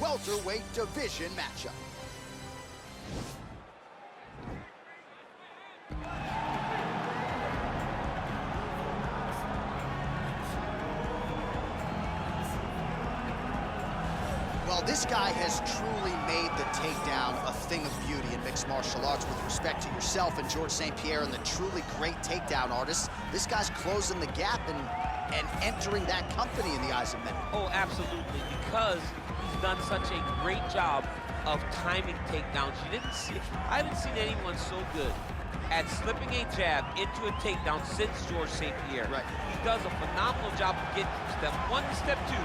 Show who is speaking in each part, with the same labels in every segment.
Speaker 1: welterweight division matchup. Well, this guy has truly made the takedown a thing of beauty in mixed martial arts. With respect to yourself and George St. Pierre and the truly great takedown artists, this guy's closing the gap and entering that company in the eyes of many.
Speaker 2: Oh, absolutely, because he's done such a great job of timing takedowns. I haven't seen anyone so good at slipping a jab into a takedown since George St. Pierre.
Speaker 1: Right.
Speaker 2: He does a phenomenal job of getting from step one to step two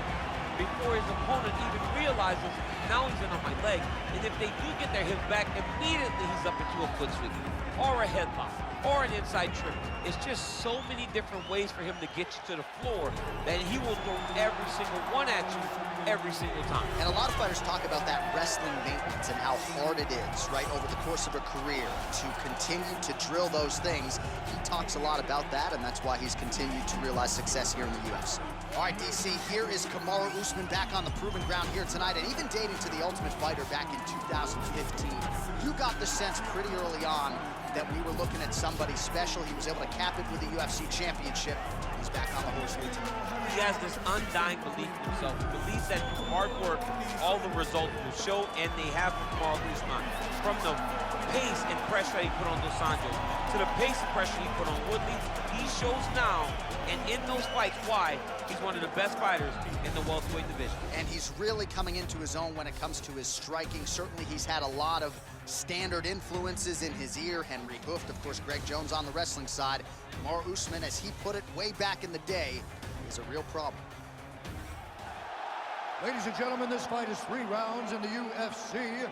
Speaker 2: before his opponent even realizes now he's in on my leg. And if they do get their hips back, immediately he's up into a foot sweep or a headlock or an inside trip. It's just so many different ways for him to get you to the floor that he will throw every single one at you every single time.
Speaker 1: And a lot of fighters talk about that wrestling maintenance and how hard it is, right, over the course of a career to continue to drill those things. He talks a lot about that, and that's why he's continued to realize success here in the UFC. All right, DC, here is Kamaru Usman back on the proven ground here tonight, and even dating to the Ultimate Fighter back in 2015. You got the sense pretty early on that we were looking at somebody special. He was able to cap it with the UFC championship. He's back on the horse with him.
Speaker 2: He has this undying belief in himself. He believes that hard work, all the results will show, and they have for Kamaru Usman. From the pace and pressure that he put on Dos Anjos to the pace and pressure he put on Woodley, he shows now, and in those fights, why he's one of the best fighters in the welterweight division.
Speaker 1: And he's really coming into his own when it comes to his striking. Certainly he's had a lot of standard influences in his ear. Henry Hooft, of course, Greg Jones on the wrestling side. Kamaru Usman, as he put it way back in the day, is a real problem.
Speaker 3: Ladies and gentlemen, this fight is 3 rounds in the UFC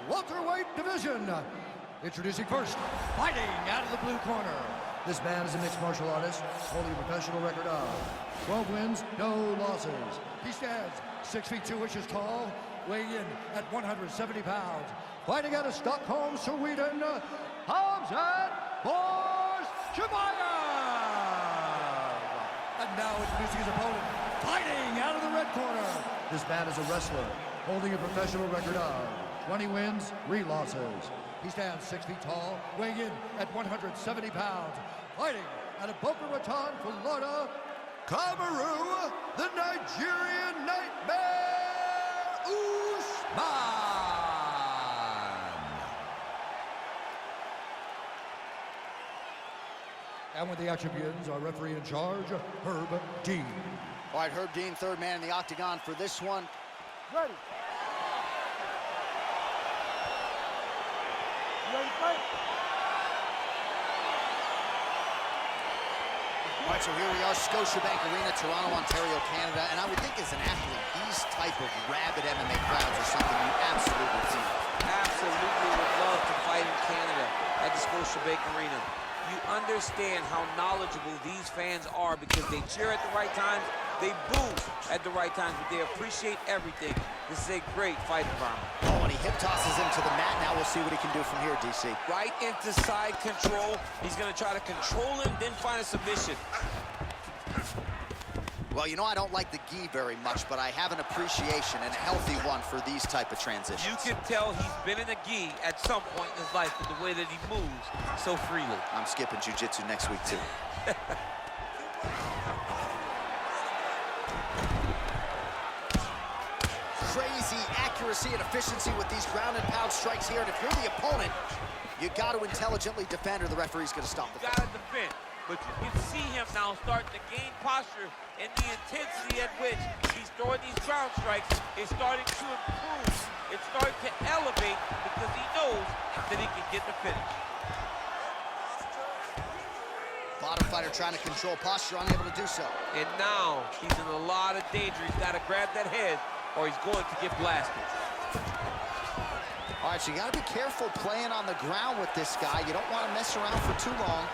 Speaker 3: welterweight division. Introducing first, fighting out of the blue corner. This man is a mixed martial artist, holding a professional record of 12 wins, no losses. He stands 6 feet 2 inches tall, weighing in at 170 pounds. Fighting out of Stockholm, Sweden, Khamzat Chimaev. And now introducing his opponent, fighting out of the red corner. This man is a wrestler, holding a professional record of 20 wins, 3 losses. He stands 6 feet tall, weighing in at 170 pounds. Fighting out of Boca Raton, Florida, Kamaru, the Nigerian Nightmare, Usman. And with the action begins, our referee in charge, Herb Dean.
Speaker 1: All right, Herb Dean, third man in the octagon for this one.
Speaker 3: Ready. Ready to fight?
Speaker 1: All right, so here we are, Scotiabank Arena, Toronto, Ontario, Canada. And I would think as an athlete, these type of rabid MMA crowds are something you absolutely see.
Speaker 2: Absolutely would love to fight in Canada at the Scotiabank Arena. You understand how knowledgeable these fans are because they cheer at the right times, they boo at the right times, but they appreciate everything. This is a great fight environment.
Speaker 1: Oh, and he hip tosses him to the mat. Now we'll see what he can do from here, DC.
Speaker 2: Right into side control. He's going to try to control him, then find a submission.
Speaker 1: Well, you know, I don't like the gi very much, but I have an appreciation, and a healthy one, for these type of transitions.
Speaker 2: You can tell he's been in a gi at some point in his life with the way that he moves so freely.
Speaker 1: I'm skipping jiu-jitsu next week, too. Crazy accuracy and efficiency with these ground and pound strikes here, and if you're the opponent, you got to intelligently defend, or the referee's going to stop the fight.
Speaker 2: You got to defend. But you can see him now starting to gain posture, and the intensity at which he's throwing these ground strikes is starting to improve. It's starting to elevate because he knows that he can get the finish.
Speaker 1: Bottom fighter trying to control posture, unable to do so.
Speaker 2: And now he's in a lot of danger. He's got to grab that head or he's going to get blasted.
Speaker 1: All right, so you got to be careful playing on the ground with this guy. You don't want to mess around for too long.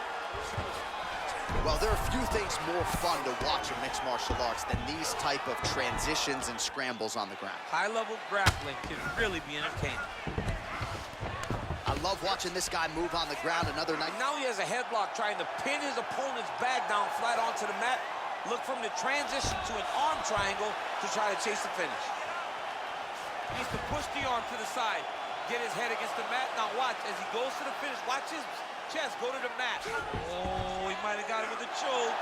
Speaker 1: Well, there are few things more fun to watch in mixed martial arts than these type of transitions and scrambles on the ground.
Speaker 2: High-level grappling can really be entertaining.
Speaker 1: I love watching this guy move on the ground another night.
Speaker 2: Now he has a headlock trying to pin his opponent's back down flat onto the mat. Look from the transition to an arm triangle to try to chase the finish. needs to push the arm to the side, get his head against the mat. Now watch, as he goes to the finish, watch his chest go to the mat. Oh, he might have got him with a choke.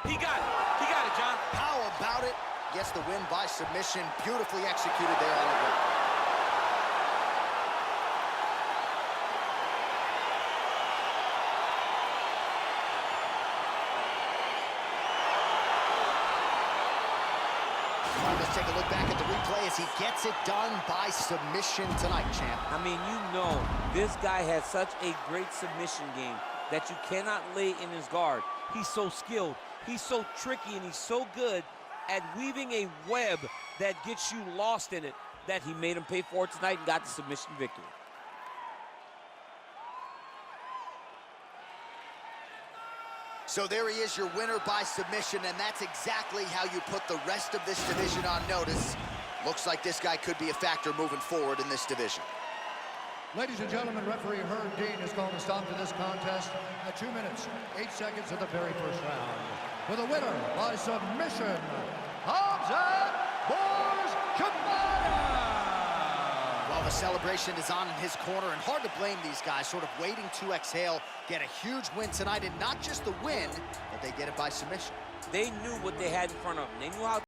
Speaker 2: He got it, John.
Speaker 1: How about it? Gets the win by submission. Beautifully executed there on the ground. All right, let's take a look back at the replay as he gets it done by submission tonight, champ.
Speaker 2: I mean, you know, this guy has such a great submission game that you cannot lay in his guard. He's so skilled, he's so tricky, and he's so good at weaving a web that gets you lost in it that he made him pay for it tonight and got the submission victory.
Speaker 1: So there he is, your winner by submission, and that's exactly how you put the rest of this division on notice. Looks like this guy could be a factor moving forward in this division.
Speaker 3: Ladies and gentlemen, referee Herb Dean has called a stop to this contest at 2 minutes, 8 seconds of the very first round. For the winner by submission, Khamzat Chimaev.
Speaker 1: Well, the celebration is on in his corner, and hard to blame these guys, sort of waiting to exhale, get a huge win tonight, and not just the win, but they get it by submission.
Speaker 2: They knew what they had in front of them. They knew how